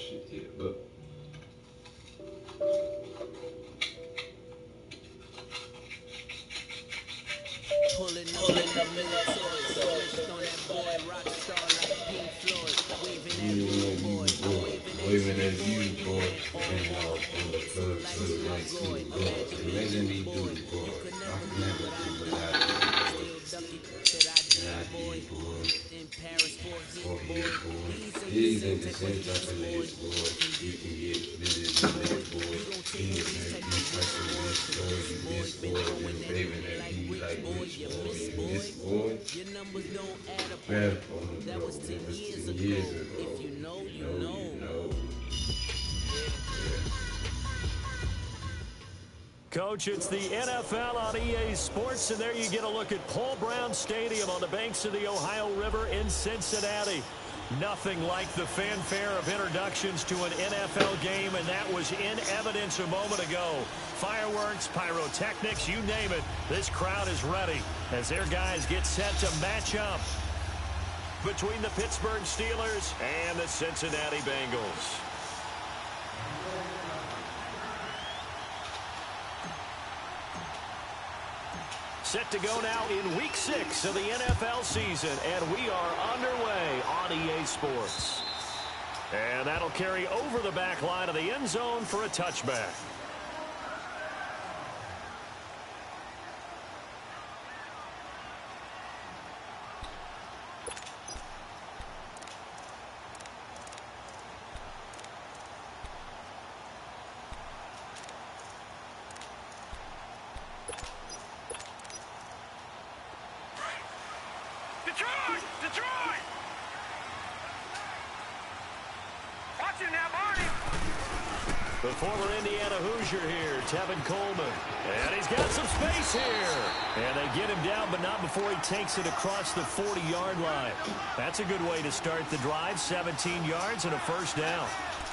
shit yet, but. Pulling up in the military, switched on that boy, rock star like Pink Floyd, waving at you, boy, waving at you, boy, and like you, boy, imagine me do, boy, I can never do without you, boy, in Paris for hit, boy, he's in the same type of list, boy, you can get this, boy, he is like you type of list, boy, you miss, boy, you waving at me like rich, boy, you miss, boy, your numbers don't add up, bad on the that bro, was 10 years ago, if you know, you know. Coach, it's the NFL on EA Sports, and there you get a look at Paul Brown Stadium on the banks of the Ohio River in Cincinnati. Nothing like the fanfare of introductions to an NFL game, and that was in evidence a moment ago. Fireworks, pyrotechnics, you name it. This crowd is ready as their guys get set to match up between the Pittsburgh Steelers and the Cincinnati Bengals. Set to go now in Week 6 of the NFL season, and we are underway on EA Sports. And that'll carry over the back line of the end zone for a touchback. Detroit! Watch it now, Barney! The former Indiana Hoosier here, Tevin Coleman. And he's got some space here. And they get him down, but not before he takes it across the 40-yard line. That's a good way to start the drive, 17 yards and a first down.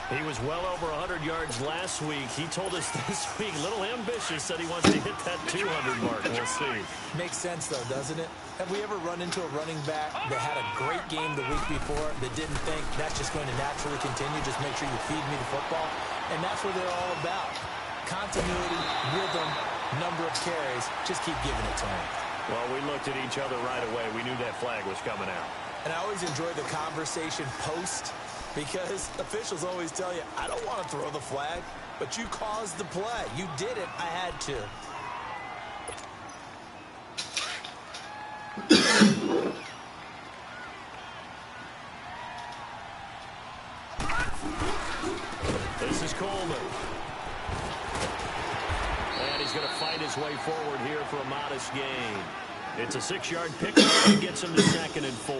He was well over 100 yards last week. He told us this week, a little ambitious, that he wants to hit that 200 mark. We'll see. Makes sense, though, doesn't it? Have we ever run into a running back that had a great game the week before that didn't think that's just going to naturally continue? Just make sure you feed me the football. And that's what they're all about. Continuity, rhythm, number of carries. Just keep giving it to him. Well, we looked at each other right away. We knew that flag was coming out. And I always enjoy the conversation post, because officials always tell you, I don't want to throw the flag, but you caused the play. You did it. I had to. This is Coleman. And he's going to fight his way forward here for a modest gain. It's a 6-yard pickup that gets him to 2nd and 4.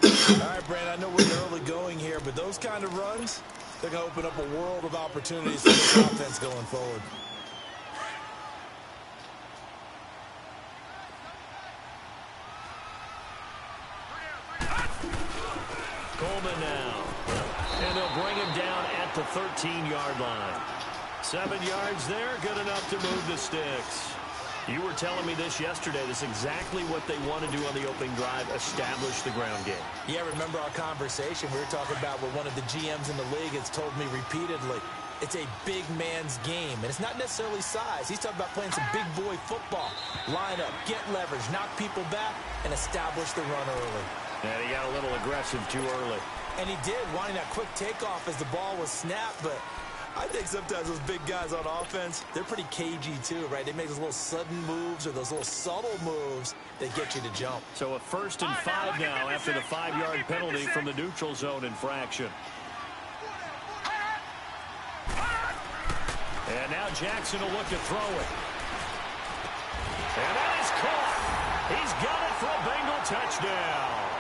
All right, Brandon, I know we're early going here, but those kind of runs, they're going to open up a world of opportunities for this offense going forward. Coleman now. And they'll bring him down at the 13-yard line. 7 yards there, good enough to move the sticks. You were telling me this yesterday. This is exactly what they want to do on the opening drive, establish the ground game. Yeah, remember our conversation? We were talking about what one of the GMs in the league has told me repeatedly. It's a big man's game, and it's not necessarily size. He's talking about playing some big boy football. Line up, get leverage, knock people back, and establish the run early. And he got a little aggressive too early. And he did, wanting that quick takeoff as the ball was snapped, but I think sometimes those big guys on offense, they're pretty cagey too, right? They make those little sudden moves or those little subtle moves that get you to jump. So a 1st and 5 now after the 5-yard penalty from the neutral zone infraction. And now Jackson will look to throw it. And that is caught. He's got it for a Bengal touchdown.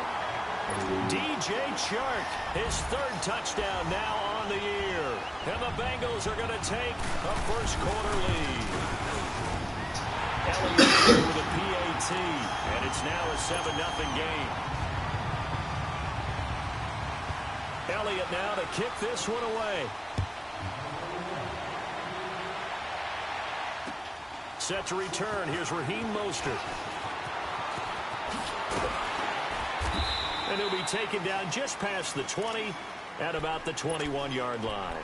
DJ Chark, his 3rd touchdown now on the year. And the Bengals are going to take a first-quarter lead. Elliott with a PAT, and it's now a 7-0 game. Elliott now to kick this one away. Set to return. Here's Raheem Mostert. And he'll be taken down just past the 20 at about the 21-yard line.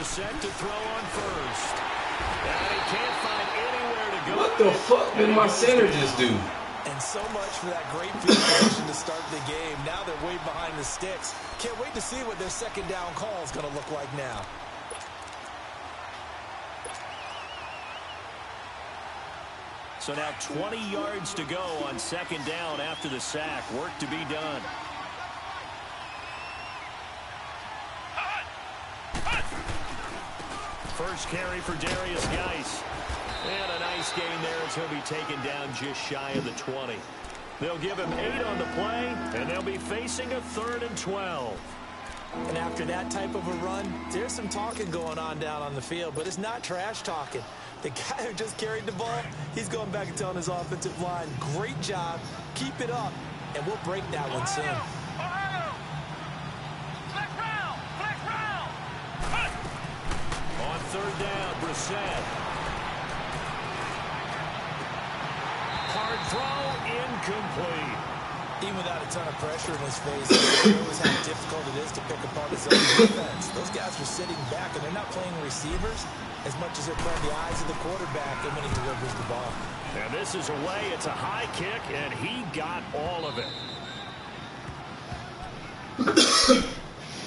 Set to throw on first. And he can't find anywhere to go. What the fuck did my center just do? And so much for that great field position to start the game. Now they're way behind the sticks. Can't wait to see what their second down call is going to look like now. So now 20 yards to go on second down after the sack. Work to be done. First carry for Darius Geis. And a nice gain there as he'll be taken down just shy of the 20. They'll give him 8 on the play, and they'll be facing a 3rd and 12. And after that type of a run, there's some talking going on down on the field, but it's not trash talking. The guy who just carried the ball, he's going back and telling his offensive line, great job, keep it up, and we'll break that one soon. On 3rd down, Brissett. Hard throw, incomplete. Even without a ton of pressure in his face, he knows how difficult it is to pick apart his own defense. Those guys are sitting back, and they're not playing receivers as much as they're playing the eyes of the quarterback and when he delivers the ball. And this is away. It's a high kick, and he got all of it.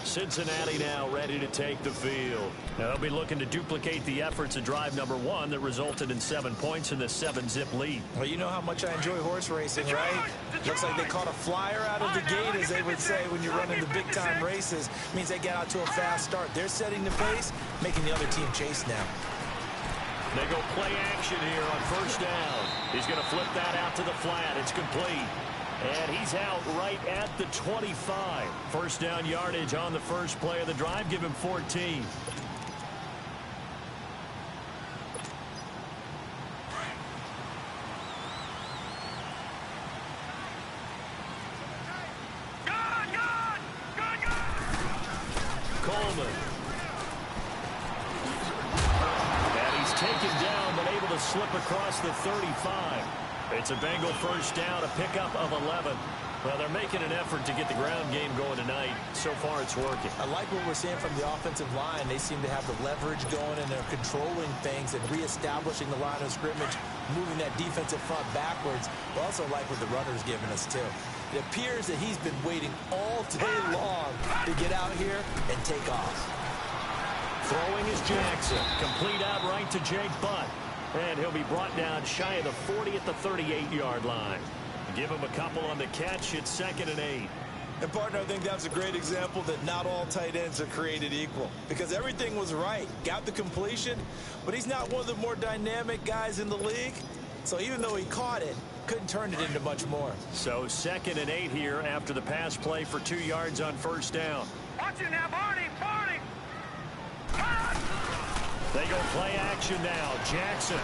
Cincinnati now ready to take the field. Now they'll be looking to duplicate the efforts of drive number 1 that resulted in 7 points in the 7-zip lead. Well, you know how much I enjoy horse racing, right? Looks like they caught a flyer out of the gate, as they would say when you're running the big-time races. Means they get out to a fast start. They're setting the pace, making the other team chase now. They go play action here on 1st down. He's going to flip that out to the flat. It's complete. And he's out right at the 25. 1st down yardage on the first play of the drive. Give him 14. Coleman. And he's taken down, but able to slip across the 35. It's a Bengal 1st down, a pickup of 11. Well, they're making an effort to get the ground game going tonight. So far, it's working. I like what we're seeing from the offensive line. They seem to have the leverage going, and they're controlling things and reestablishing the line of scrimmage, moving that defensive front backwards. We also like what the runner's giving us, too. It appears that he's been waiting all day long to get out here and take off. Throwing is Jackson. Complete out right to Jake Butt. And he'll be brought down shy of the 40 at the 38-yard line. Give him a couple on the catch. It's 2nd and 8. And, partner, I think that's a great example that not all tight ends are created equal. Because everything was right. Got the completion, but he's not one of the more dynamic guys in the league. So even though he caught it, couldn't turn it into much more. So 2nd and 8 here after the pass play for 2 yards on 1st down. Watch it now, Barney! Barney! They go play action now. Jackson.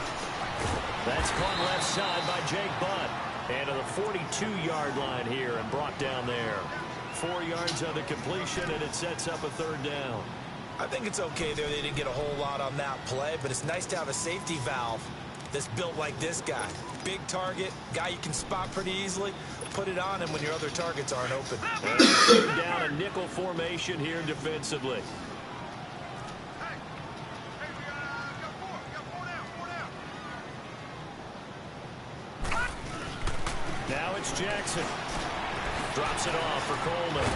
That's caught left side by Jake Butt. And to the 42-yard line here and brought down there. 4 yards on the completion, and it sets up a 3rd down. I think it's okay there. They didn't get a whole lot on that play, but it's nice to have a safety valve that's built like this guy. Big target, guy you can spot pretty easily. Put it on him when your other targets aren't open. Well, down a nickel formation here defensively. Now it's Jackson. Drops it off for Coleman.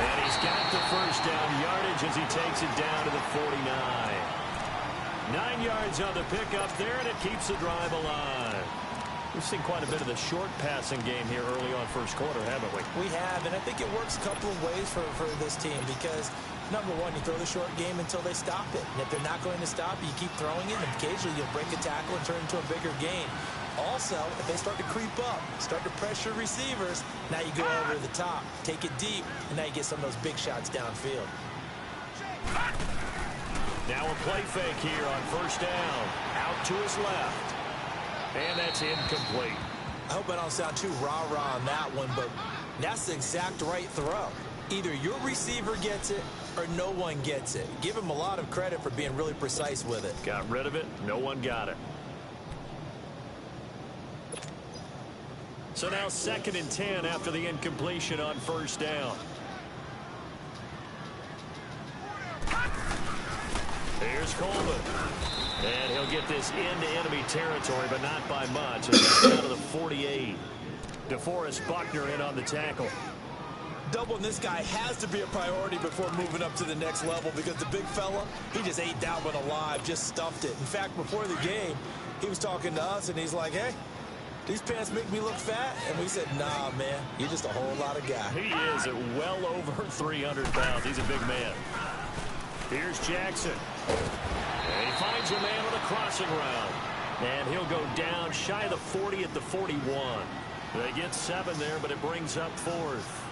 And he's got the 1st down yardage as he takes it down to the 49. 9 yards on the pickup there, and it keeps the drive alive. We've seen quite a bit of the short passing game here early on 1st quarter, haven't we? We have, and I think it works a couple of ways for this team because, number one, you throw the short game until they stop it. And if they're not going to stop it, you keep throwing it, and occasionally you'll break a tackle and turn it into a bigger gain. Also, if they start to creep up, start to pressure receivers, now you go over the top, take it deep, and now you get some of those big shots downfield. Now a play fake here on first down. Out to his left. And that's incomplete. I hope I don't sound too rah-rah on that one, but that's the exact right throw. Either your receiver gets it or no one gets it. Give him a lot of credit for being really precise with it. Got rid of it. No one got it. So now 2nd and 10 after the incompletion on first down. Here's Coleman. And he'll get this into enemy territory, but not by much. It's down to the 48. DeForest Buckner in on the tackle. Doubling this guy has to be a priority before moving up to the next level because the big fella, he just ate that one alive, just stuffed it. In fact, before the game, he was talking to us, and he's like, hey, these pants make me look fat? And we said, nah, man, you're just a whole lot of guy. He is at well over 300 pounds. He's a big man. Here's Jackson. And he finds a man on a crossing route. And he'll go down shy of the 40 at the 41. They get 7 there, but it brings up 4th.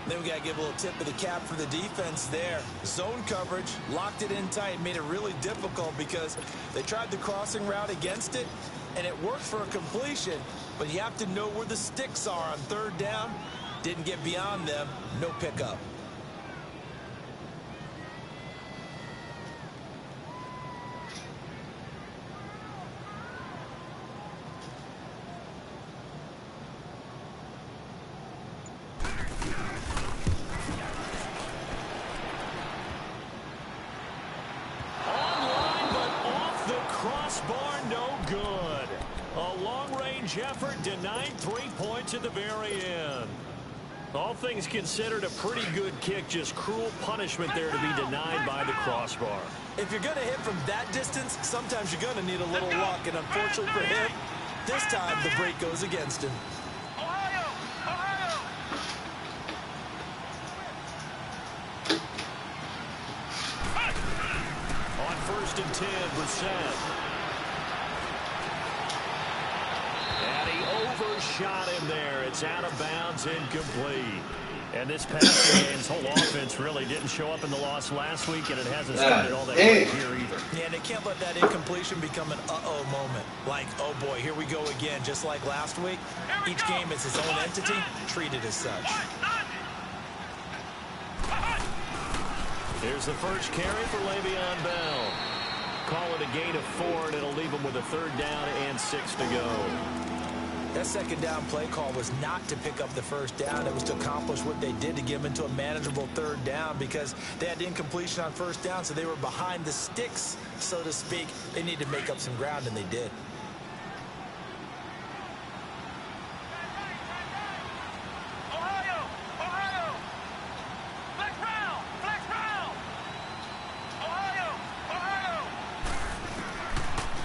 Then we got to give a little tip of the cap for the defense there. Zone coverage, locked it in tight, made it really difficult because they tried the crossing route against it, and it worked for a completion, but you have to know where the sticks are on 3rd down. Didn't get beyond them, no pickup. Effort denied 3 points at the very end. All things considered, a pretty good kick, just cruel punishment there to be denied by the crossbar. If you're going to hit from that distance, sometimes you're going to need a little luck, and unfortunately for him, this time the break goes against him. Ohio! Ohio! On 1st and 10, Brissett. And he overshot him there. It's out of bounds, incomplete. And this passing game's whole offense really didn't show up in the loss last week, and it hasn't started all that great here either. Yeah, and they can't let that incompletion become an uh-oh moment. Like, oh boy, here we go again, just like last week. Each game is its own entity, treated as such. Here's the first carry for Le'Veon Bell. Call it a gain of 4, and it'll leave him with a 3rd down and 6 to go. That 2nd down play call was not to pick up the 1st down. It was to accomplish what they did to get them into a manageable 3rd down because they had incompletion on 1st down, so they were behind the sticks, so to speak. They needed to make up some ground, and they did. Ohio! Ohio! Flex round! Flex round! Ohio! Ohio!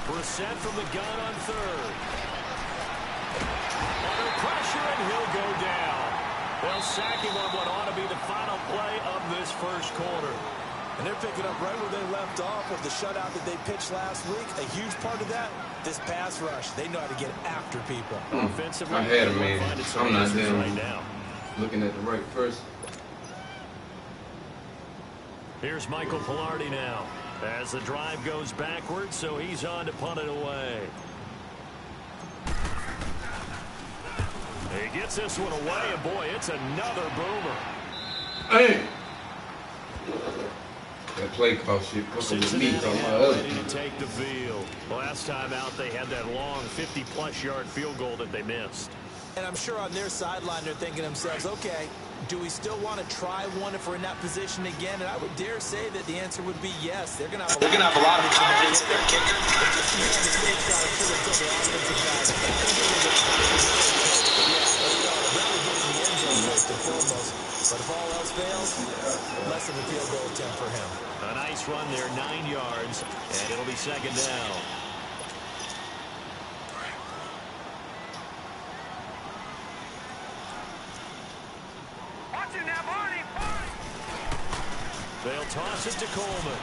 Brissett from the gun on 3rd. Under pressure, and he'll go down. They'll sack him on what ought to be the final play of this 1st quarter. And they're picking up right where they left off with the shutout that they pitched last week. A huge part of that, this pass rush. They know how to get after people. Offensively, I had him, man. I'm not down. Right now. Looking at the right first. Here's Michael Pilardi now as the drive goes backwards, so he's on to punt it away. He gets this one away, and boy, it's another boomer. Hey! That play call shit fucking with me. Ready to take the field. Last time out, they had that long 50-plus yard field goal that they missed. And I'm sure on their sideline, they're thinking to themselves, okay, do we still want to try one if we're in that position again? And I would dare say that the answer would be yes. They're going to have a lot of confidence in their kicker. But if all else fails, less of a field goal attempt for him. A nice run there, 9 yards, and it'll be 2nd down. Watch it now, Barney! Barney! They'll toss it to Coleman.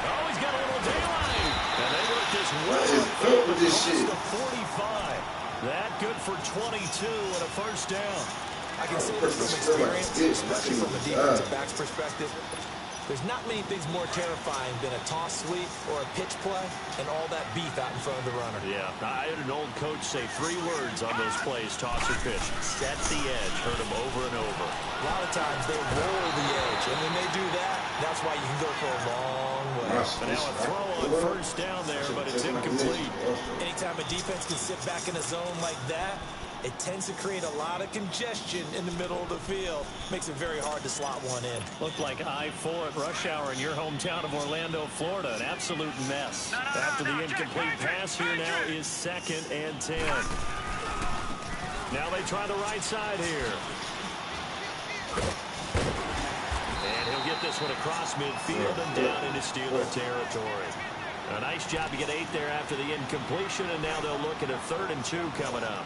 Oh, he's got a little daylight. And they work this well with this shit? The 45. That good for 22 and a 1st down. I can say this from experience, especially from a defensive back's perspective. There's not many things more terrifying than a toss sweep or a pitch play and all that beef out in front of the runner. Yeah, I had an old coach say 3 words on those plays, toss or pitch. Set the edge. Heard him over and over. A lot of times they roll the edge, and when they do that, that's why you can go for a long way. But now a throw on first down there, but it's incomplete. Anytime a defense can sit back in a zone like that, it tends to create a lot of congestion in the middle of the field. Makes it very hard to slot one in. Looked like I-4 at rush hour in your hometown of Orlando, Florida. An absolute mess. After the incomplete pass, here now is 2nd and 10. Now they try the right side here. And he'll get this one across midfield and down into Steeler territory. A nice job to get 8 there after the incompletion, and now they'll look at a 3rd and 2 coming up.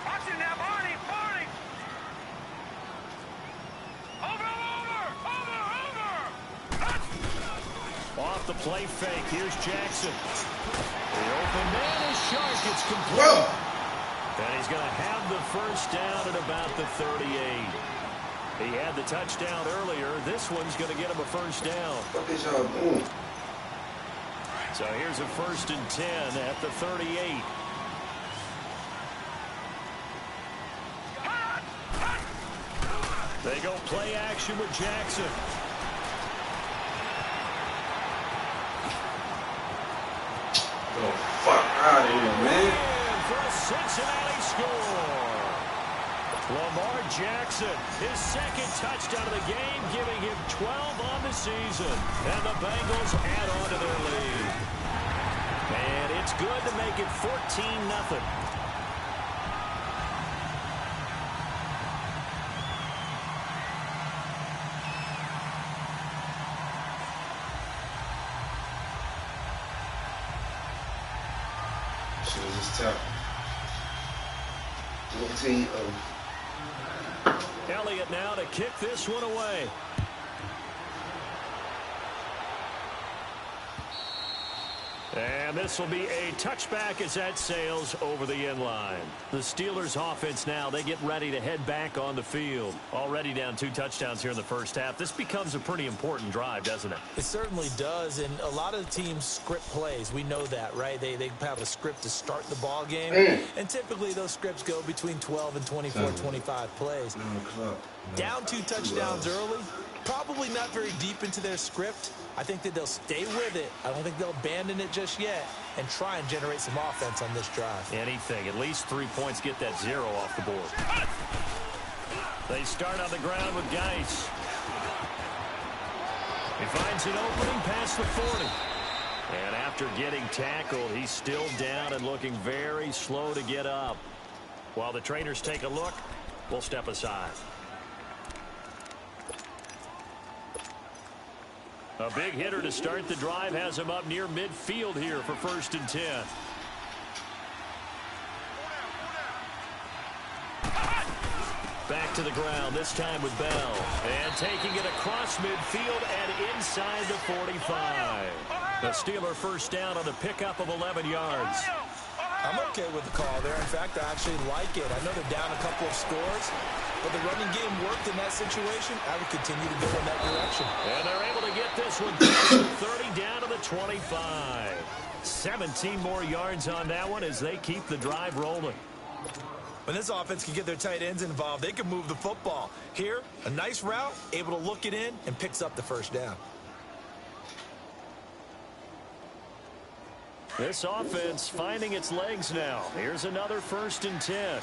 Watching now, Barney! Over! Off the play fake, here's Jackson. The open man is sharp, it's complete. And he's going to have the first down at about the 38. He had the touchdown earlier. This one's going to get him a first down. What is y'all doing? So here's a 1st and 10 at the 38. They go play action with Jackson. Oh, fuck out of here, man. And for a Cincinnati score. Lamar Jackson, his 2nd touchdown of the game, giving him 12 on the season. And the Bengals add on to their lead. And it's good to make it 14-0. Shit was just tough. 14 Elliott now to kick this one away. And this will be a touchback as that sails over the end line. The Steelers offense now, they get ready to head back on the field. Already down 2 touchdowns here in the first half. This becomes a pretty important drive, doesn't it? It certainly does, and a lot of teams script plays. We know that, right? They have a script to start the ball game, and typically those scripts go between 12 and 24, 25 plays. Down 2 touchdowns early, probably not very deep into their script. I think that they'll stay with it. I don't think they'll abandon it just yet and try and generate some offense on this drive. Anything. At least 3 points, get that 0 off the board. They start on the ground with Geis. He finds an opening past the 40. And after getting tackled, he's still down and looking very slow to get up. While the trainers take a look, we'll step aside. A big hitter to start the drive has him up near midfield here for 1st and 10. Back to the ground, this time with Bell. And taking it across midfield and inside the 45. The Steeler first down on a pickup of 11 yards. I'm okay with the call there. In fact, I actually like it. I know they're down a couple of scores, but the running game worked in that situation. I would continue to go in that direction. And they're able to get this one past the 30 down to the 25. 17 more yards on that one as they keep the drive rolling. When this offense can get their tight ends involved, they can move the football. Here, a nice route, able to look it in, and picks up the first down. This offense finding its legs now. Here's another 1st and 10.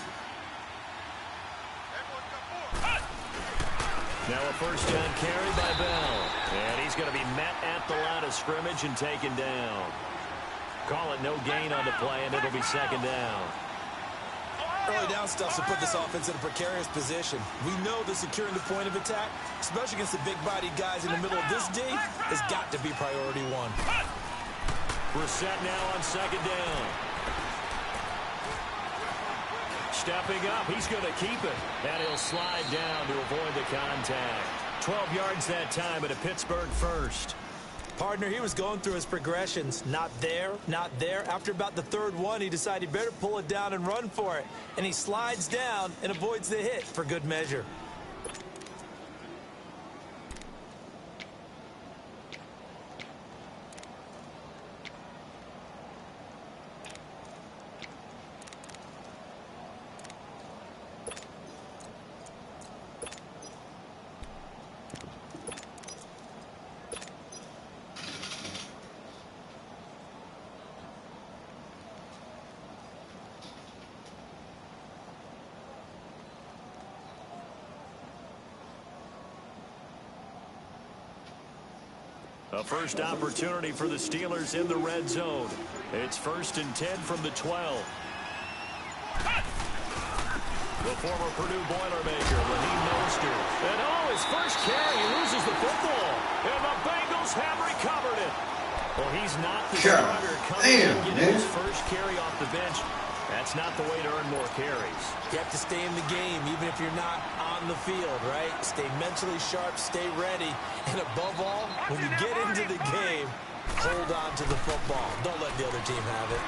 Now a first down carry by Bell. And he's going to be met at the line of scrimmage and taken down. Call it no gain on the play, and it'll be 2nd down. Early down stuff to put this offense in a precarious position. We know that securing the point of attack, especially against the big-bodied guys in the middle of this D, has got to be priority 1. We're set now on 2nd down. Stepping up, he's going to keep it. And he'll slide down to avoid the contact. 12 yards that time at a Pittsburgh first. Partner, he was going through his progressions. Not there, not there. After about the third one, he decided he better pull it down and run for it. And he slides down and avoids the hit for good measure. A first opportunity for the Steelers in the red zone. It's 1st and 10 from the 12. The former Purdue Boilermaker, Raheem Mostert. And his first carry, he loses the football. And the Bengals have recovered it. Well, he's not the starter coming in getting his first carry off the bench. That's not the way to earn more carries. You have to stay in the game, even if you're not on the field, right? Stay mentally sharp, stay ready. And above all, when you get into the game, hold on to the football. Don't let the other team have it.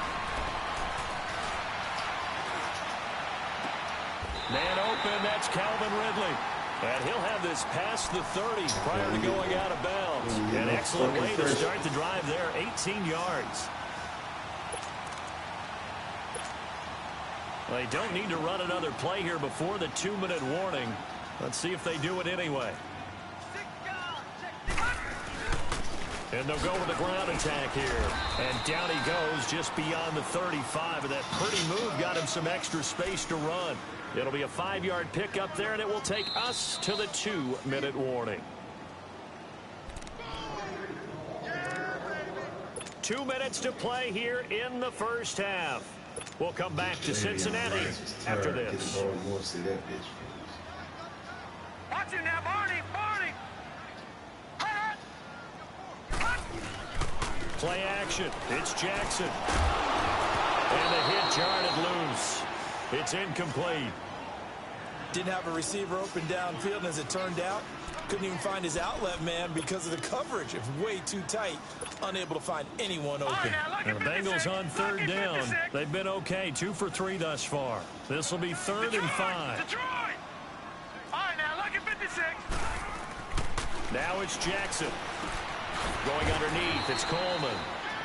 Man open, that's Calvin Ridley. And he'll have this past the 30 prior to going out of bounds. An excellent way to start the drive there, 18 yards. They don't need to run another play here before the 2-minute warning. Let's see if they do it anyway. And they'll go with the ground attack here. And down he goes just beyond the 35. And that pretty move got him some extra space to run. It'll be a 5-yard pickup there, and it will take us to the 2-minute warning. 2 minutes to play here in the first half. We'll come back to Cincinnati after this. Watch it now, Barney! Play action. It's Jackson. And the hit jarred it loose. It's incomplete. Didn't have a receiver open downfield, and as it turned out, couldn't even find his outlet man because of the coverage. It was way too tight. Unable to find anyone open. And the Bengals on 3rd down. They've been okay. 2 for 3 thus far. This will be 3rd and 5. Detroit! All right, now, look at 56. Now it's Jackson. Going underneath, it's Coleman.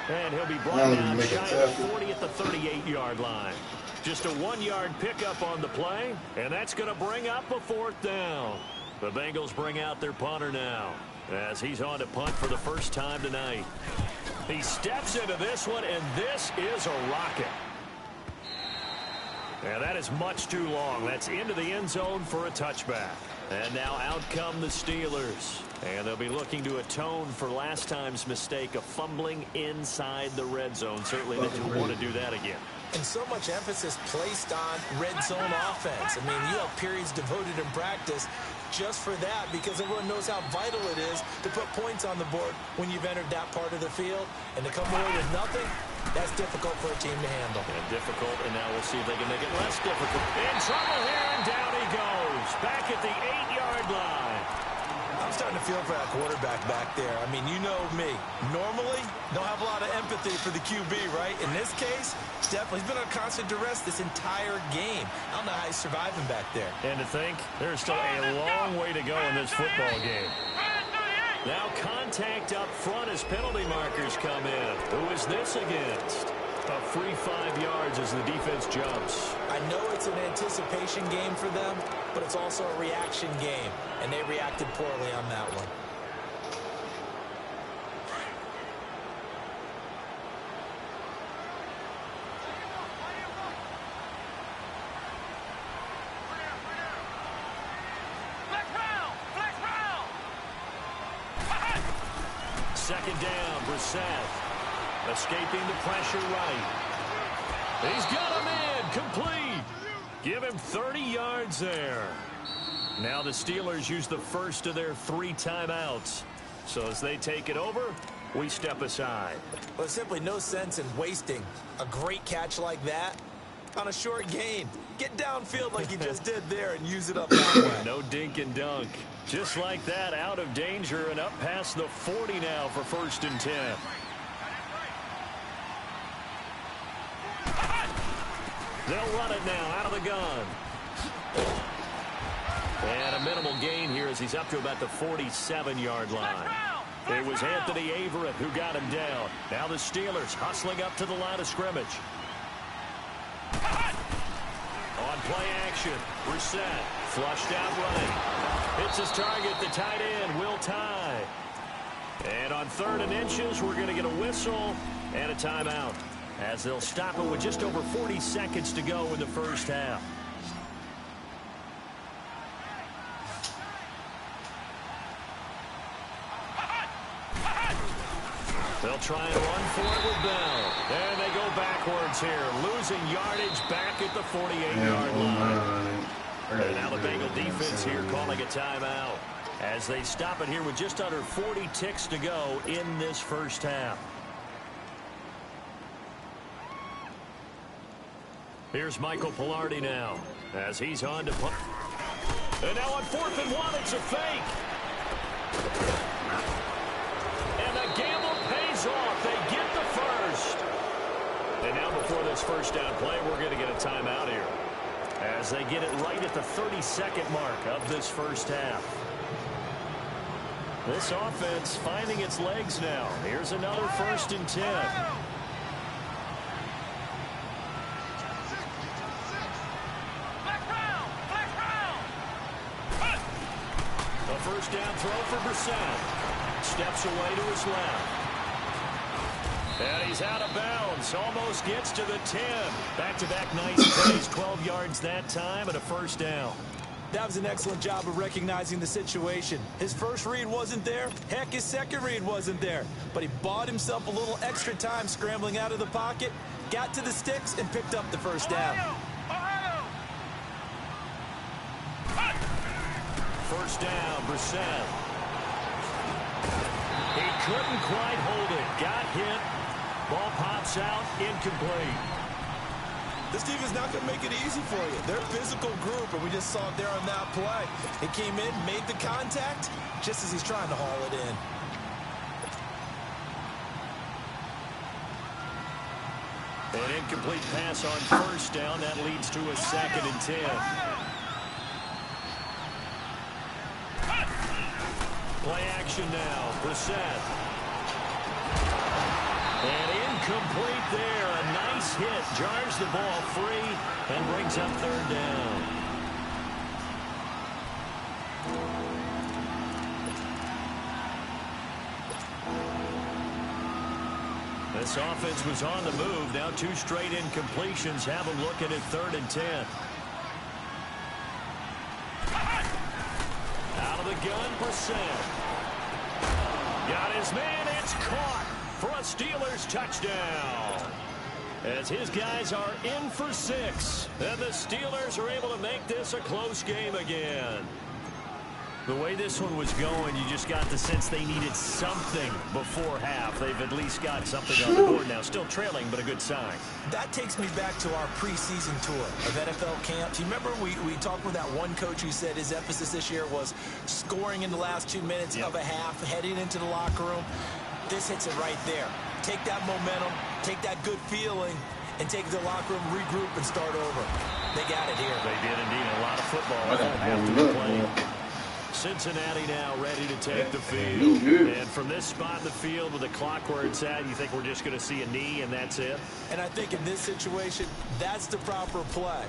And he'll be brought down shy of 40 at the 38-yard line. Just a 1-yard pickup on the play, and that's going to bring up a 4th down. The Bengals bring out their punter now as he's on to punt for the first time tonight. He steps into this one, and this is a rocket. And that is much too long. That's into the end zone for a touchback. And now out come the Steelers. And they'll be looking to atone for last time's mistake of fumbling inside the red zone. Certainly they don't want to do that again. And so much emphasis placed on red zone offense. I mean, you have periods devoted in practice just for that because everyone knows how vital it is to put points on the board when you've entered that part of the field. And to come away with nothing, that's difficult for a team to handle. And difficult, and now we'll see if they can make it less difficult. In trouble here, and down he goes. Back at the 8-yard line. I'm starting to feel for that quarterback back there. I mean, you know me. Normally, don't have a lot of empathy for the QB, right? In this case, definitely he's been on constant duress this entire game. I don't know how he's surviving back there. And to think, there's still a long way to go in this football game. Now contact up front as penalty markers come in. Who is this against? A free 5 yards as the defense jumps. I know it's an anticipation game for them, but it's also a reaction game, and they reacted poorly on that one. Second down, Brissett. Escaping the pressure right. He's got him in. Complete. Give him 30 yards there. Now the Steelers use the first of their 3 timeouts. So as they take it over, we step aside. Well, there's simply no sense in wasting a great catch like that on a short gain. Get downfield like you just did there and use it up that way. No dink and dunk. Just like that, out of danger and up past the 40 now for 1st and 10. They'll run it now out of the gun. And a minimal gain here as he's up to about the 47-yard line. It was Anthony Averett who got him down. Now the Steelers hustling up to the line of scrimmage. On play action, Brissett flushed out running. Hits his target, the tight end, Will Tye. And on 3rd and inches, we're going to get a whistle and a timeout, as they'll stop it with just over 40 seconds to go in the first half. They'll try and run for it with Bell. And they go backwards here, losing yardage back at the 48-yard line. And now the Bengal defense here calling a timeout as they stop it here with just under 40 ticks to go in this first half. Here's Michael Pilardi now as he's on to punt. And now on 4th and 1, it's a fake. And the gamble pays off. They get the first. And now before this first down play, we're going to get a timeout here as they get it right at the 32nd mark of this first half. This offense finding its legs now. Here's another 1st and 10. A first down throw for Brissett. Steps away to his left. And he's out of bounds. Almost gets to the 10. Back-to-back nice plays. 12 yards that time and a first down. That was an excellent job of recognizing the situation. His first read wasn't there. Heck, his second read wasn't there. But he bought himself a little extra time scrambling out of the pocket, got to the sticks, and picked up the first down. First down, Brissett. He couldn't quite hold it. Got hit. Ball pops out. Incomplete. This team is not going to make it easy for you. They're a physical group, and we just saw it there on that play. He came in, made the contact, just as he's trying to haul it in. An incomplete pass on first down. That leads to a 2nd and 10. Play action now. Brissett. And incomplete there. A nice hit. Jars the ball free and brings up 3rd down. This offense was on the move. Now 2 straight incompletions have them looking at 3rd and 10. Out of the gun, Brissett. Got his man. It's caught for a Steelers touchdown. As his guys are in for 6. And the Steelers are able to make this a close game again. The way this one was going, you just got the sense they needed something before half. They've at least got something on the board now. Still trailing, but a good sign. That takes me back to our preseason tour of NFL camp. Do you remember we talked with that one coach who said his emphasis this year was scoring in the last 2 minutes of a half, heading into the locker room? This hits it right there. Take that momentum, take that good feeling, and take the locker room, regroup, and start over. They got it here. They did indeed. A lot of football after the play. Cincinnati now ready to take the field. And from this spot in the field with the clock where it's at, you think we're just going to see a knee and that's it? And I think in this situation, that's the proper play.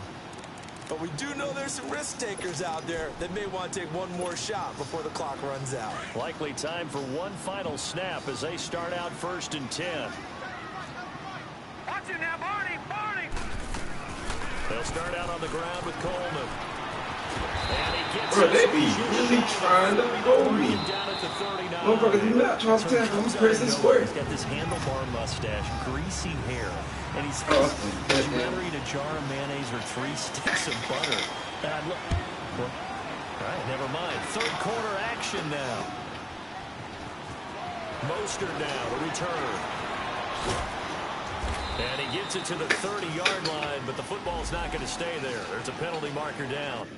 But we do know there's some risk takers out there that may want to take one more shot before the clock runs out. Likely time for one final snap as they start out 1st and 10. Watch it now, Barney, Barney. They'll start out on the ground with Coleman. And he gets Bro, they be really trying to go me. down at the 39. Motherfuckers, you not trying to tackle him. Prison square. He's got this handlebar mustache, greasy hair, and he's married a jar of mayonnaise or 3 sticks of butter. And look, well, all right, never mind. 3rd quarter action now. Mostert now to return. And he gets it to the 30-yard line, but the football's not going to stay there. There's a penalty marker down.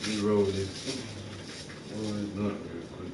He rolled it. Oh, it's not real quick.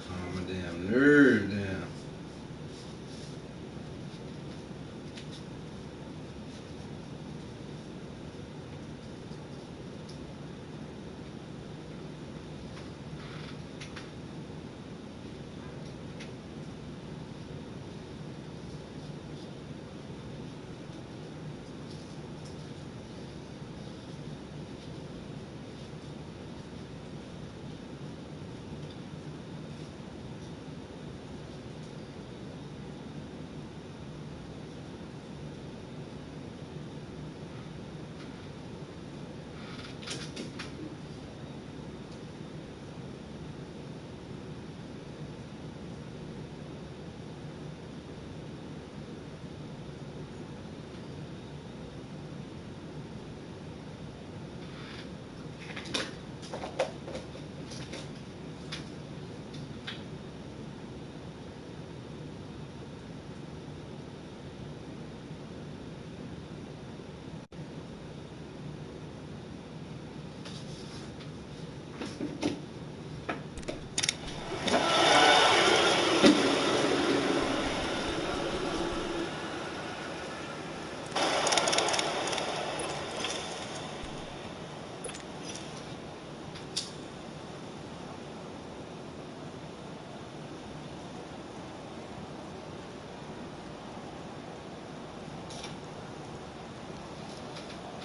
Calm my damn nerve down.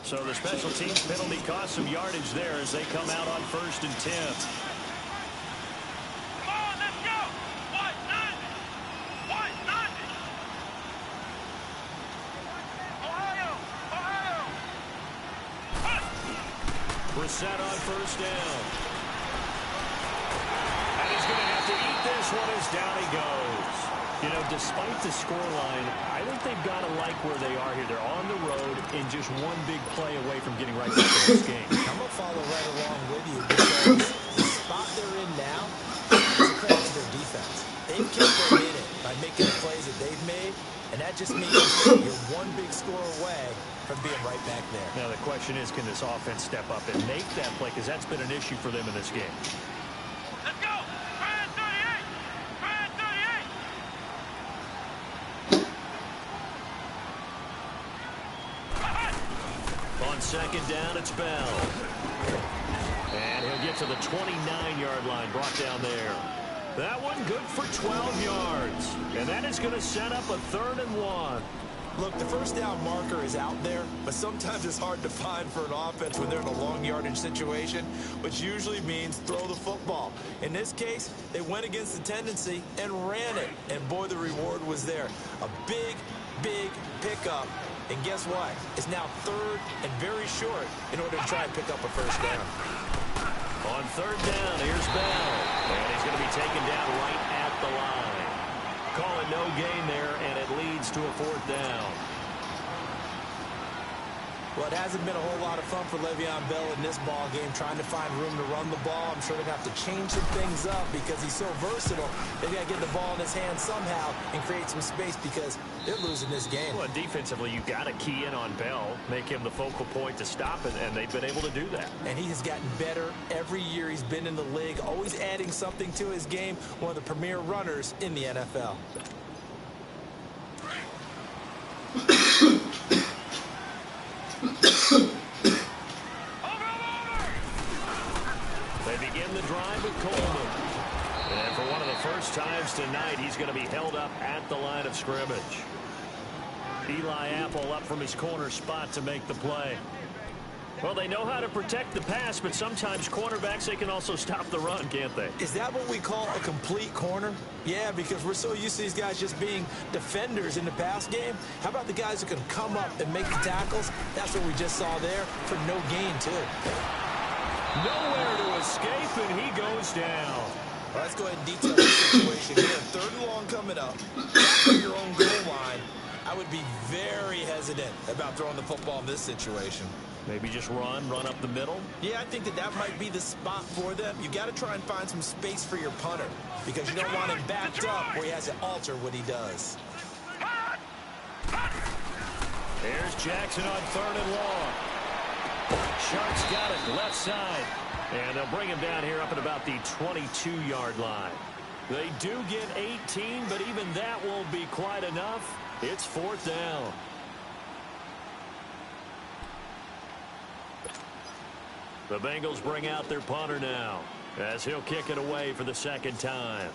So the special teams penalty cost some yardage there as they come out on 1st and 10. Come on, let's go! What? Nothing! What? Nothing! Ohio! Ohio! We're set on 1st down. And he's going to have to eat this one as down he goes. You know, despite the scoreline, I think they've got to like where they are here. They're on the road and just one big play away from getting right back to this game. I'm going to follow right along with you because the spot they're in now is a credit to their defense. They've kept them in it by making the plays that they've made, and that just means you're one big score away from being right back there. Now, the question is, can this offense step up and make that play? Because that's been an issue for them in this game. Let's go! Try 38! Try 38! On 2nd down, it's Bell. And he'll get to the 29-yard line, brought down there. That one good for 12 yards. And that is going to set up a 3rd and 1. Look, the first down marker is out there, but sometimes it's hard to find for an offense when they're in a long yardage situation, which usually means throw the football. In this case, they went against the tendency and ran it, and boy, the reward was there. A big, big pickup, and guess what? It's now third and very short in order to try and pick up a first down. On third down, here's Bell, and he's going to be taken down right at the line. Calling no gain there, and it leads to a fourth down. Well, it hasn't been a whole lot of fun for Le'Veon Bell in this ball game, trying to find room to run the ball. I'm sure they're going to have to change some things up because he's so versatile. They've got to get the ball in his hands somehow and create some space because they're losing this game. Well, defensively, you've got to key in on Bell, make him the focal point to stop it, and they've been able to do that. And he has gotten better every year he's been in the league, always adding something to his game, one of the premier runners in the NFL. They begin the drive with Coleman. And for one of the first times tonight, he's going to be held up at the line of scrimmage. Eli Apple up from his corner spot to make the play. Well, they know how to protect the pass, but sometimes cornerbacks, they can also stop the run, can't they? Is that what we call a complete corner? Yeah, because we're so used to these guys just being defenders in the pass game. How about the guys who can come up and make the tackles? That's what we just saw there for no gain, too. Nowhere to escape, and he goes down. Well, let's go ahead and detail this situation here. Third and long coming up. Back at your own goal line. I would be very hesitant about throwing the football in this situation. Maybe just run up the middle? Yeah, I think that might be the spot for them. You got to try and find some space for your punter because you don't want him backed up where he has to alter what he does. Here's Jackson on third and long. Sharks got it left side. And they'll bring him down here up at about the 22-yard line. They do get 18, but even that won't be quite enough. It's fourth down. The Bengals bring out their punter now as he'll kick it away for the second time.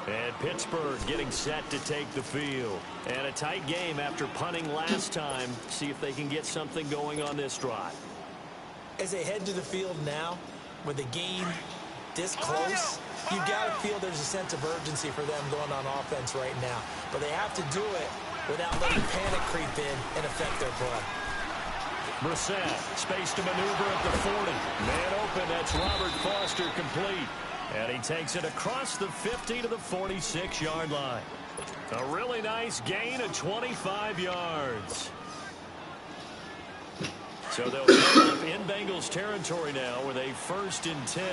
And Pittsburgh getting set to take the field. And a tight game after punting last time. See if they can get something going on this drive. As they head to the field now, with the game this close, you've got to feel there's a sense of urgency for them going on offense right now. But they have to do it without letting panic creep in and affect their play. Brissett, space to maneuver at the 40. Man open, that's Robert Foster complete. And he takes it across the 50 to the 46-yard line. A really nice gain of 25 yards. So they'll come up in Bengals territory now with a 1st and 10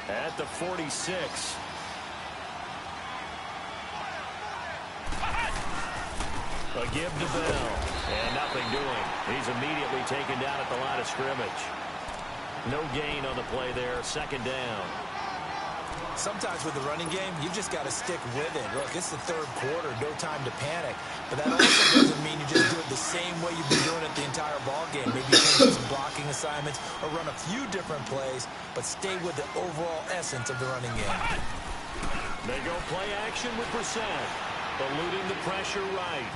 at the 46. A give to Bell. And nothing doing. He's immediately taken down at the line of scrimmage. No gain on the play there. Second down. Sometimes with the running game, you've just got to stick with it. Look, it's the third quarter, no time to panic. But that also doesn't mean you just do it the same way you've been doing it the entire ball game. Maybe you change some blocking assignments or run a few different plays, but stay with the overall essence of the running game. They go play action with Brissett, eluding the pressure right.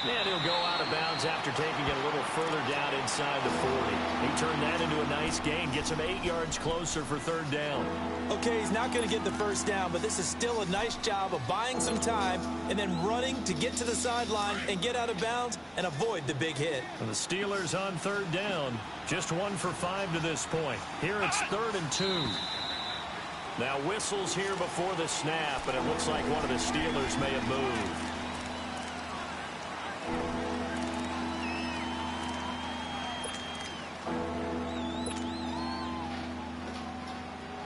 And he'll go out of bounds after taking it a little further down inside the 40. He turned that into a nice gain, gets him 8 yards closer for third down. Okay, he's not going to get the first down, but this is still a nice job of buying some time and then running to get to the sideline and get out of bounds and avoid the big hit. And the Steelers on third down, just 1 for 5 to this point. Here it's 3rd and 2. Now whistles here before the snap, and it looks like one of the Steelers may have moved.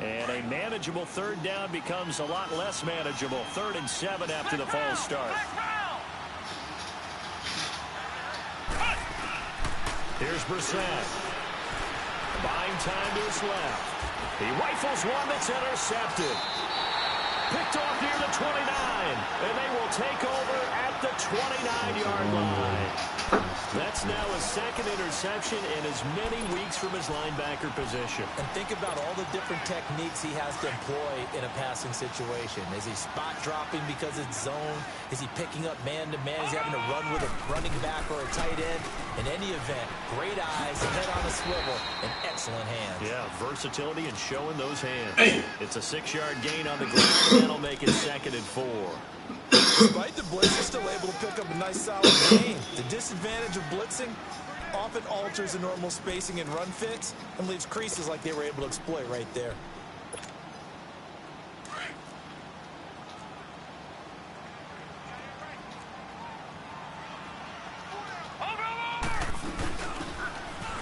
And a manageable third down becomes a lot less manageable. 3rd and 7 after the false start. Here's Brissett. Buying time to his left. He rifles one that's intercepted. picked off near the 29. And they will take over at the 29-yard line. That's now his second interception in as many weeks from his linebacker position. And think about all the different techniques he has to employ in a passing situation. Is he spot dropping because it's zone? Is he picking up man-to-man? Is he having to run with a running back or a tight end? In any event, great eyes, head on a swivel, and excellent hands. Yeah, versatility and showing those hands. It's a 6-yard gain on the ground, and that'll make it 2nd and 4. Despite the blitz, he's still able to pick up a nice solid gain. The disadvantage of blitzing often alters the normal spacing and run fits and leaves creases like they were able to exploit right there.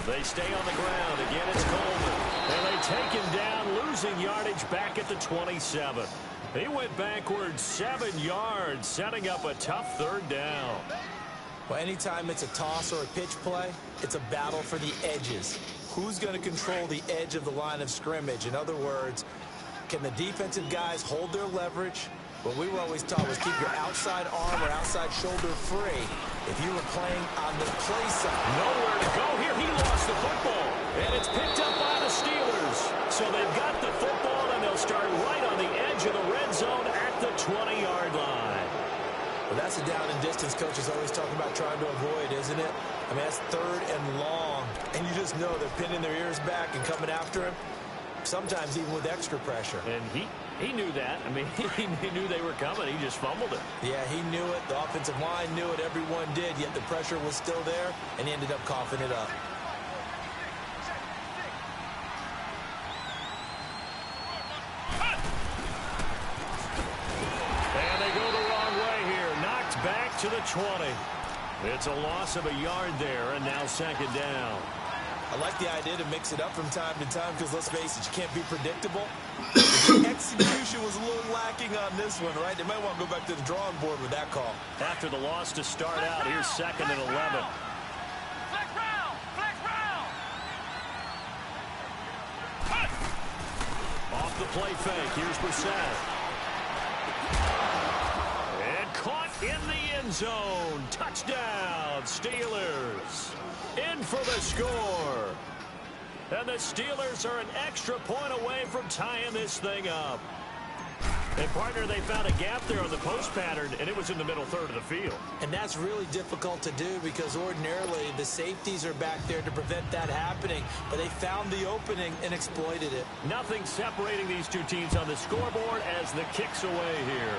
They stay on the ground. Again, it's Coleman. And they take him down, losing yardage back at the 27. He went backwards 7 yards, setting up a tough 3rd down. Well, anytime it's a toss or a pitch play, it's a battle for the edges. Who's going to control the edge of the line of scrimmage? In other words, can the defensive guys hold their leverage? What we were always taught was keep your outside arm or outside shoulder free if you were playing on the play side. Nowhere to go here. He lost the football. And it's picked up by the Steelers. So they've got the football, and they'll start right on the edge of the red zone at the 20-yard line. Well, that's a down and distance coach is always talking about trying to avoid, isn't it? I mean, that's 3rd and long. And you just know they're pinning their ears back and coming after him, sometimes even with extra pressure. And he knew that. I mean, he knew they were coming. He just fumbled it. Yeah, he knew it. The offensive line knew it. Everyone did, yet the pressure was still there, and he ended up coughing it up. And they go the wrong way here. Knocked back to the 20. It's a loss of a yard there, and now 2nd down. I like the idea to mix it up from time to time because, let's face it, you can't be predictable. The execution was a little lacking on this one, right? They might want to go back to the drawing board with that call. After the loss to start out, here's 2nd and 11. Flex round! Flex round! Off the play fake, here's Brissett. And caught in the end zone. Touchdown, Steelers. In for the score. And the Steelers are an extra point away from tying this thing up. And, partner, they found a gap there on the post pattern, and it was in the middle 3rd of the field. And that's really difficult to do because ordinarily the safeties are back there to prevent that happening. But they found the opening and exploited it. Nothing separating these two teams on the scoreboard as the kick's away here.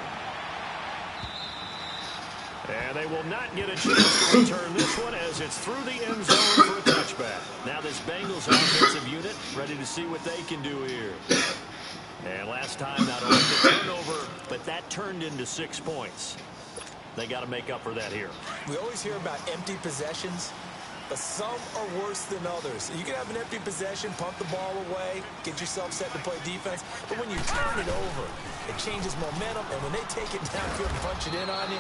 And they will not get a chance to return this one as it's through the end zone for a touchback. Now this Bengals offensive unit ready to see what they can do here. And last time, not only the turnover, but that turned into 6 points. They got to make up for that here. We always hear about empty possessions, but some are worse than others. You can have an empty possession, punt the ball away, get yourself set to play defense, but when you turn it over, it changes momentum, and when they take it downfield and punch it in on you,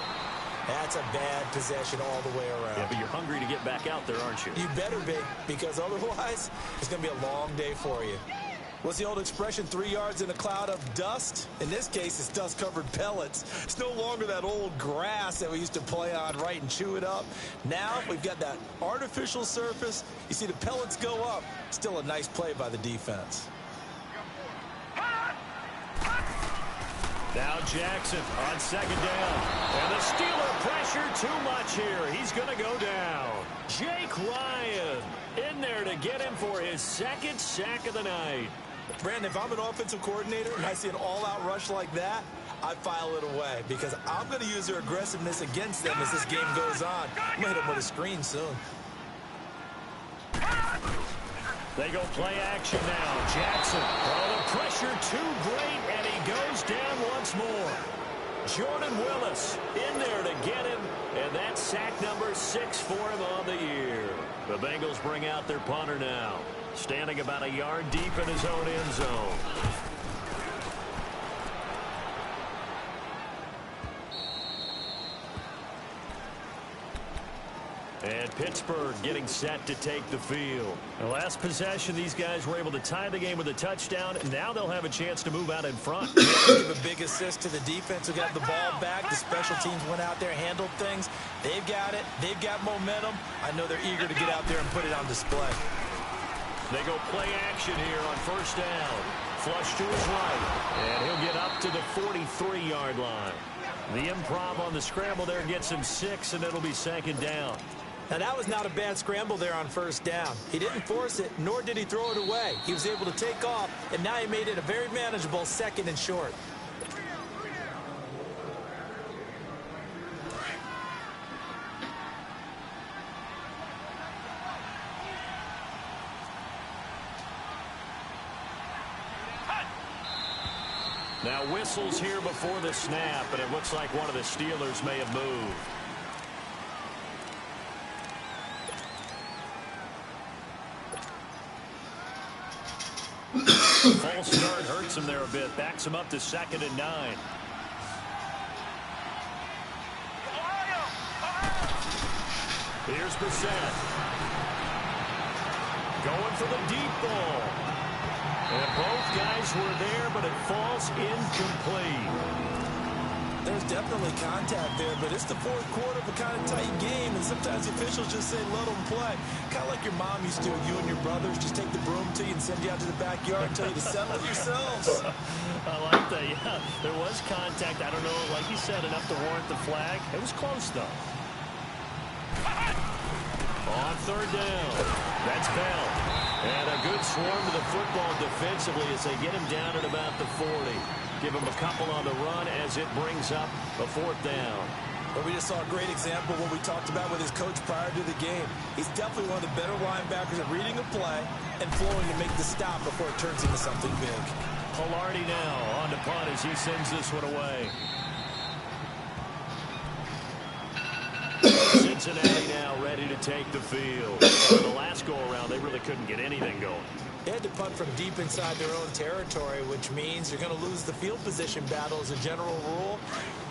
that's a bad possession all the way around. Yeah, but you're hungry to get back out there, aren't you? You better be, because otherwise, it's going to be a long day for you. What's the old expression, 3 yards in a cloud of dust? In this case, it's dust-covered pellets. It's no longer that old grass that we used to play on, right, and chew it up. Now, we've got that artificial surface. You see the pellets go up. Still a nice play by the defense. Now Jackson on 2nd down. And the Steeler pressure too much here. He's going to go down. Jake Ryan in there to get him for his 2nd sack of the night. Brandon, if I'm an offensive coordinator and I see an all-out rush like that, I file it away because I'm going to use their aggressiveness against them as this game goes on. I'm going to hit them with a screen soon. They go play action now. Jackson. Oh, the pressure too great, and he goes down once more. Jordan Willis in there to get him, and that's sack number 6 for him on the year. The Bengals bring out their punter now, standing about a yard deep in his own end zone. And Pittsburgh getting set to take the field. The last possession, these guys were able to tie the game with a touchdown, and now they'll have a chance to move out in front. Give a big assist to the defense who got the ball back. The special teams went out there, handled things. They've got it. They've got momentum. I know they're eager to get out there and put it on display. They go play action here on first down. Flush to his right, and he'll get up to the 43-yard line. The improv on the scramble there gets him 6, and it'll be second down. Now, that was not a bad scramble there on first down. He didn't force it, nor did he throw it away. He was able to take off, and now he made it a very manageable 2nd and short. Now whistles here before the snap, and it looks like one of the Steelers may have moved. False start hurts him there a bit. Backs him up to 2nd and 9. Here's Brissett. Going for the deep ball. And both guys were there, but it falls incomplete. There's definitely contact there, but it's the 4th quarter of a kind of tight game, and sometimes the officials just say, let them play. Kind of like your mom used to with you and your brothers. Just take the broom to you and send you out to the backyard and tell you to settle it yourselves. I like that, yeah. There was contact. I don't know, like you said, enough to warrant the flag. It was close, though. On 3rd down, that's Bell. And a good swarm to the football defensively as they get him down at about the 40. Give him a couple on the run as it brings up a 4th down. But we just saw a great example of what we talked about with his coach prior to the game. He's definitely one of the better linebackers at reading a play and flowing to make the stop before it turns into something big. Pilardi now on to punt as he sends this one away. Cincinnati now ready to take the field. On the last go-around, they really couldn't get anything going. They had to punt from deep inside their own territory, which means you're going to lose the field position battle as a general rule.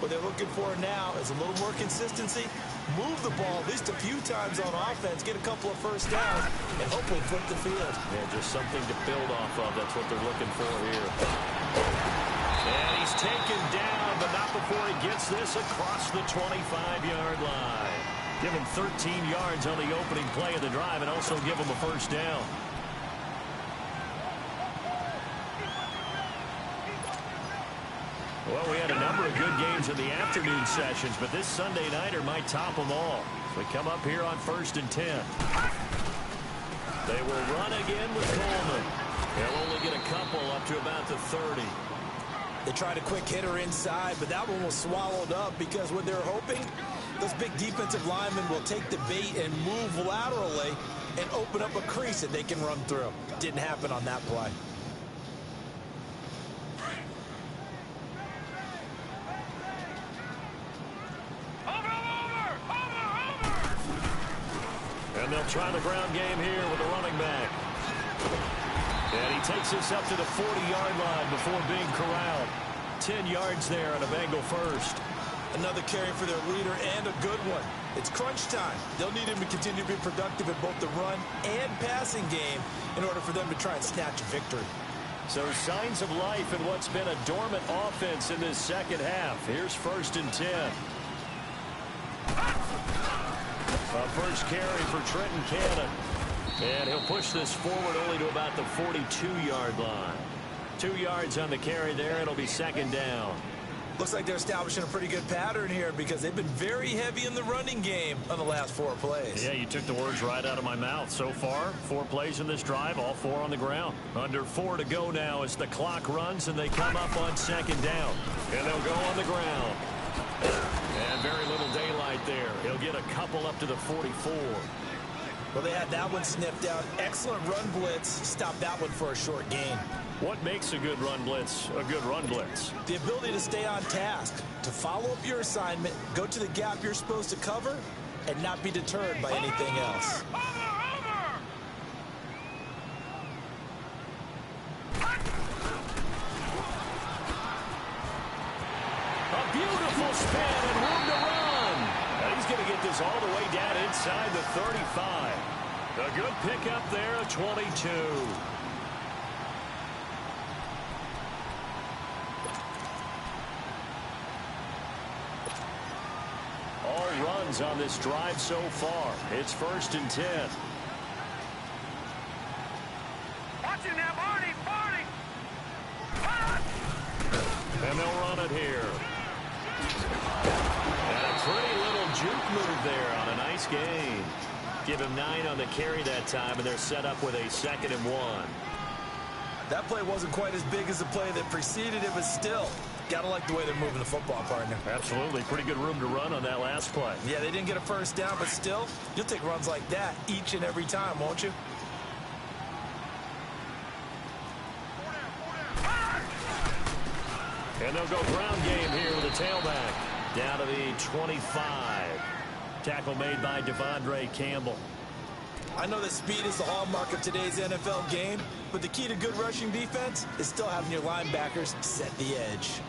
What they're looking for now is a little more consistency, move the ball at least a few times on offense, get a couple of first downs, and hopefully flip the field. Yeah, just something to build off of. That's what they're looking for here. And he's taken down, but not before he gets this across the 25-yard line. Give him 13 yards on the opening play of the drive and also give him a first down. Well, we had a number of good games in the afternoon sessions, but this Sunday nighter might top them all. We come up here on 1st and 10. They will run again with Coleman. They'll only get a couple up to about the 30. They tried a quick hitter inside, but that one was swallowed up because what they're hoping, those big defensive linemen will take the bait and move laterally and open up a crease that they can run through. Didn't happen on that play. And they'll try the ground game here with the running back. And he takes this up to the 40-yard line before being corralled. 10 yards there on a Bengal first. Another carry for their leader and a good one. It's crunch time. They'll need him to continue to be productive in both the run and passing game in order for them to try and snatch a victory. So signs of life in what's been a dormant offense in this second half. Here's 1st and 10. A first carry for Trenton Cannon. And he'll push this forward only to about the 42-yard line. 2 yards on the carry there. It'll be 2nd down. Looks like they're establishing a pretty good pattern here because they've been very heavy in the running game on the last 4 plays. Yeah, you took the words right out of my mouth. So far, 4 plays in this drive, all 4 on the ground. Under 4 to go now as the clock runs and they come up on 2nd down. And they'll go on the ground. And very little daylight there. He'll get a couple up to the 44. Well, they had that one sniffed out. Excellent run blitz. Stop that one for a short gain. What makes a good run blitz a good run blitz? The ability to stay on task, to follow up your assignment, go to the gap you're supposed to cover, and not be deterred by anything else. A beautiful spin and room to run. And he's going to get is all the way down inside the 35. A good pickup there of 22. All runs on this drive so far. It's 1st and 10. Watch it now, Barney! Barney! And they'll run it here. And a pretty little juke move there on a nice gain. Give him 9 on the carry that time, and they're set up with a 2nd and 1. That play wasn't quite as big as the play that preceded it, but still, gotta like the way they're moving the football, partner. Absolutely. Pretty good room to run on that last play. Yeah, they didn't get a first down, but still, you'll take runs like that each and every time, won't you? And they'll go ground game here with a tailback. Down to the 25. Tackle made by Devondre Campbell. I know that speed is the hallmark of today's NFL game, but the key to good rushing defense is still having your linebackers set the edge.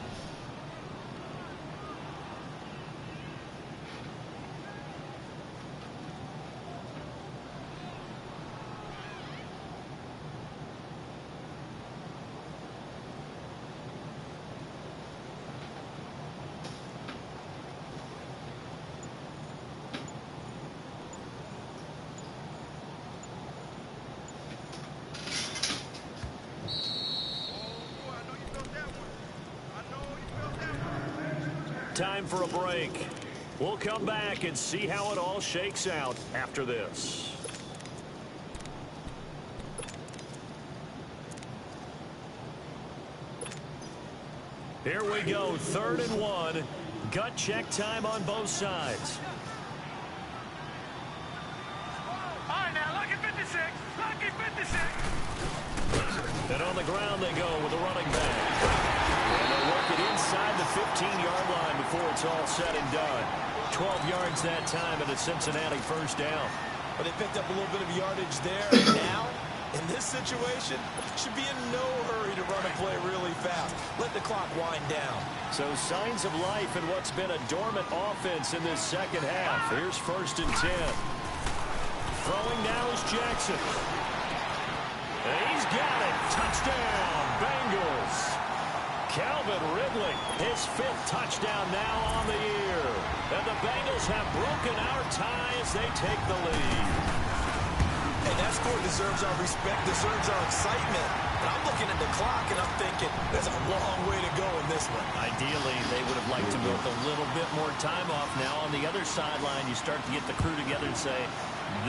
Time for a break. We'll come back and see how it all shakes out after this. Here we go, 3rd and 1. Gut check time on both sides. All right, now, lucky 56. Lucky 56. And on the ground they go with the running back. And they'll work it inside the 15-yard line before it's all said and done. 12 yards that time and a Cincinnati first down. But they picked up a little bit of yardage there. Now, in this situation, should be in no hurry to run a play really fast. Let the clock wind down. So signs of life in what's been a dormant offense in this second half. Here's 1st and 10. Throwing now is Jackson. And he's got it. Touchdown, Bengals. Calvin Ridley, his 5th touchdown now on the year. And the Bengals have broken our tie as they take the lead. And that score deserves our respect, deserves our excitement. And I'm looking at the clock and I'm thinking, there's a long way to go in this one. Ideally, they would have liked to milk a little bit more time off. Now on the other sideline, you start to get the crew together and say,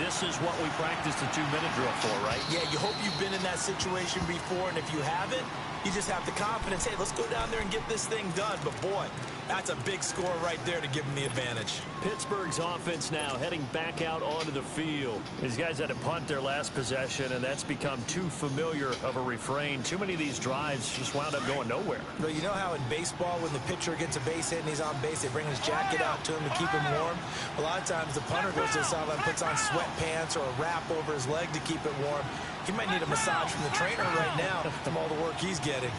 this is what we practiced the 2-minute drill for, right? Yeah, you hope you've been in that situation before, and if you haven't, you just have the confidence, hey, let's go down there and get this thing done. But, boy, that's a big score right there to give them the advantage. Pittsburgh's offense now heading back out onto the field. These guys had to punt their last possession, and that's become too familiar of a refrain. Too many of these drives just wound up going nowhere. But you know how in baseball, when the pitcher gets a base hit and he's on base, they bring his jacket out to him to keep him warm? A lot of times the punter goes to the sideline, puts on sweatpants or a wrap over his leg to keep it warm. He might need a massage from the trainer right now from all the work he's getting.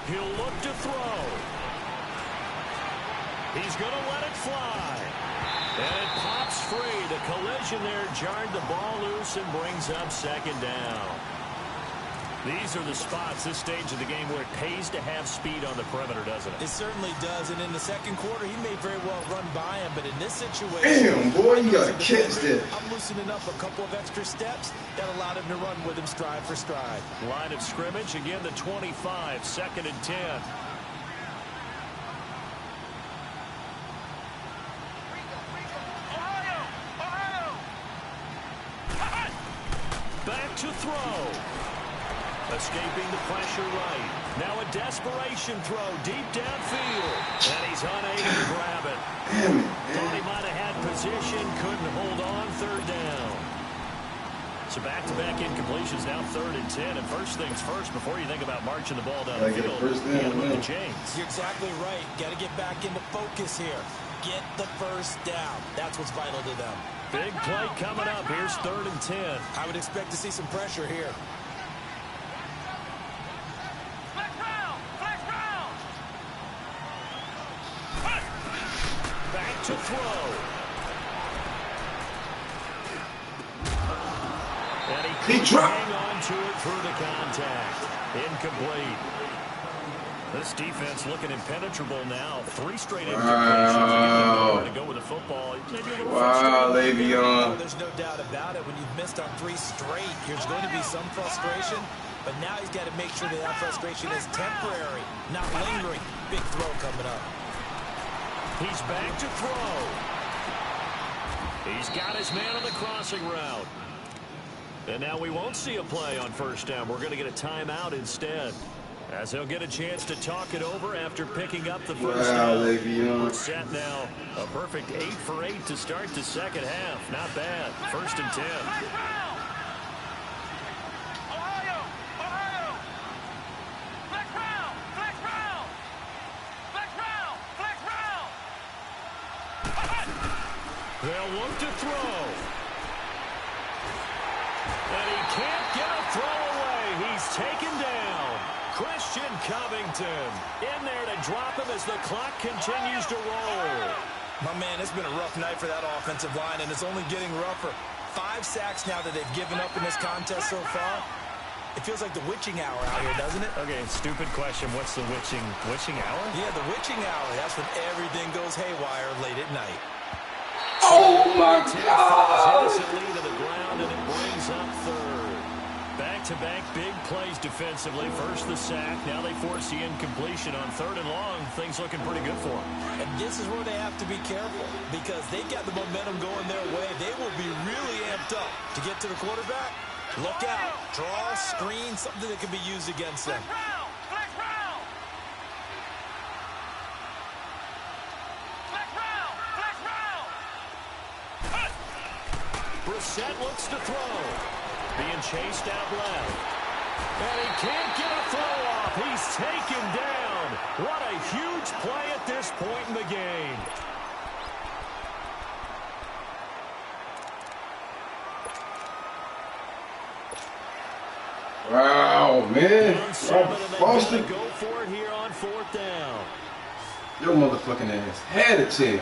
He'll look to throw. He's going to let it fly. And it pops free. The collision there jarred the ball loose and brings up 2nd down. These are the spots, this stage of the game, where it pays to have speed on the perimeter, doesn't it? It certainly does. And in the second quarter, he may very well run by him. But in this situation, Damn, boy, you got to catch that. I'm loosening up a couple of extra steps that allowed him to run with him stride for stride. Line of scrimmage, again, the 25, 2nd and 10. Back to throw. Escaping the pressure right. Now a desperation throw deep downfield. And he's unable to grab it. Damn it, Thought he man. might have had position, couldn't hold on, 3rd down. So back-to-back incompletions, now 3rd and 10. And first things first, before you think about marching the ball down the field, you got to move the chains. You're exactly right. Got to get back into focus here. Get the first down. That's what's vital to them. Big play coming up. Here's 3rd and 10. I would expect to see some pressure here. to throw. And he couldn't hang on to it through the contact. Incomplete. This defense looking impenetrable now. 3 straight incompletions. To go with the football. Wow, Le'Veon. There's no doubt about it. When you've missed on 3 straight, there's going to be some frustration. But now he's got to make sure that frustration is temporary, not lingering. Big throw coming up. He's back to throw. He's got his man on the crossing route. And now we won't see a play on first down. We're going to get a timeout instead, as he'll get a chance to talk it over after picking up the first down. We're set now. A perfect 8 for 8 to start the second half. Not bad. 1st and 10. They'll look to throw. And he can't get a throw away. He's taken down. Christian Covington in there to drop him as the clock continues to roll. My man, it's been a rough night for that offensive line, and it's only getting rougher. 5 sacks now that they've given up in this contest so far. It feels like the witching hour out here, doesn't it? Okay, stupid question. What's the witching hour? Yeah, the witching hour. That's when everything goes haywire late at night. Oh my God! Innocently to the ground, and it brings up 3rd. Back-to-back big plays defensively. First the sack. Now they force the incompletion on 3rd and long. Things looking pretty good for them. And this is where they have to be careful, because they got the momentum going their way. They will be really amped up to get to the quarterback. Look out. Draw, screen, something that can be used against them. Brissett looks to throw. Being chased out left. And he can't get a throw off. He's taken down. What a huge play at this point in the game. Wow, man. Boston. Go for it here on 4th down. Your motherfucking ass had a chance.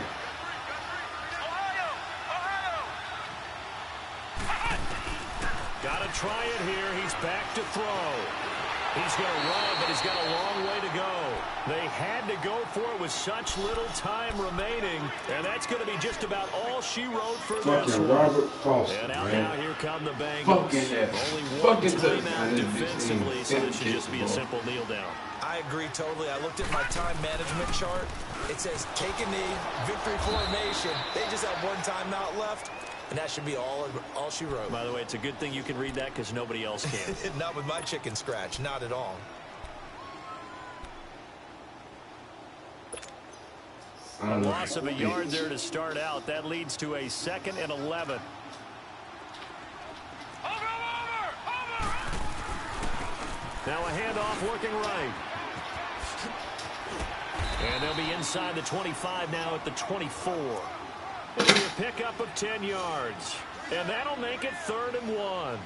Gotta try it here. He's back to throw. He's going to run, but he's got a long way to go. They had to go for it with such little time remaining, and that's going to be just about all she wrote for this one. Robert Foster, and out man. now, here come the Bengals. Fucking Only 1 timeout defensively, so this should just be a simple kneel down. I agree totally. I looked at my time management chart. It says take a knee, victory formation. They just have 1 timeout left. And that should be all she wrote. By the way, it's a good thing you can read that because nobody else can. Not with my chicken scratch. Not at all. A loss of a yard there to start out. That leads to a 2nd and 11. Now a handoff looking right. And they'll be inside the 25 now at the 24. It'll be a pickup of 10 yards. And that'll make it 3rd and 1.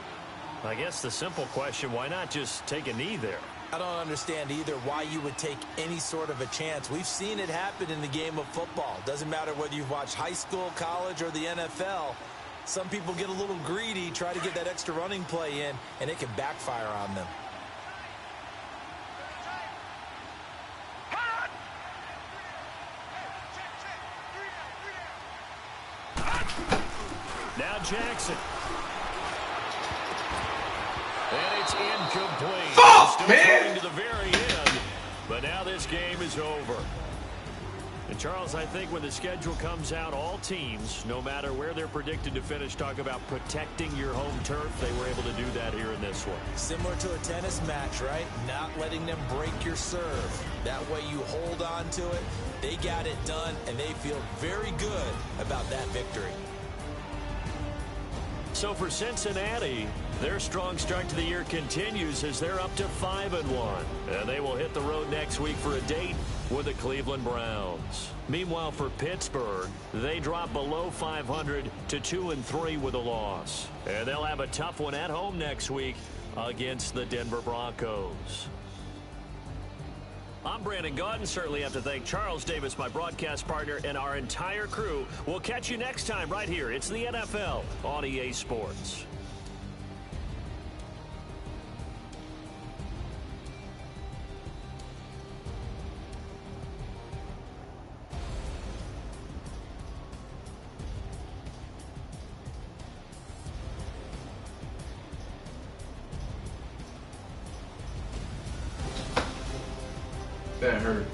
I guess the simple question, why not just take a knee there? I don't understand either why you would take any sort of a chance. We've seen it happen in the game of football. Doesn't matter whether you've watched high school, college, or the NFL. Some people get a little greedy, try to get that extra running play in, and it can backfire on them. Now Jackson. And it's incomplete. Fuck, man! To the very end, but now this game is over. And Charles, I think when the schedule comes out, all teams, no matter where they're predicted to finish, talk about protecting your home turf. They were able to do that here in this one. Similar to a tennis match, right? Not letting them break your serve. That way you hold on to it. They got it done, and they feel very good about that victory. So for Cincinnati, their strong start to the year continues as they're up to 5-1. And they will hit the road next week for a date with the Cleveland Browns. Meanwhile, for Pittsburgh, they drop below 500 to 2-3 with a loss. And they'll have a tough one at home next week against the Denver Broncos. I'm Brandon Gaudin. Certainly have to thank Charles Davis, my broadcast partner, and our entire crew. We'll catch you next time right here. It's the NFL on EA Sports. That hurt.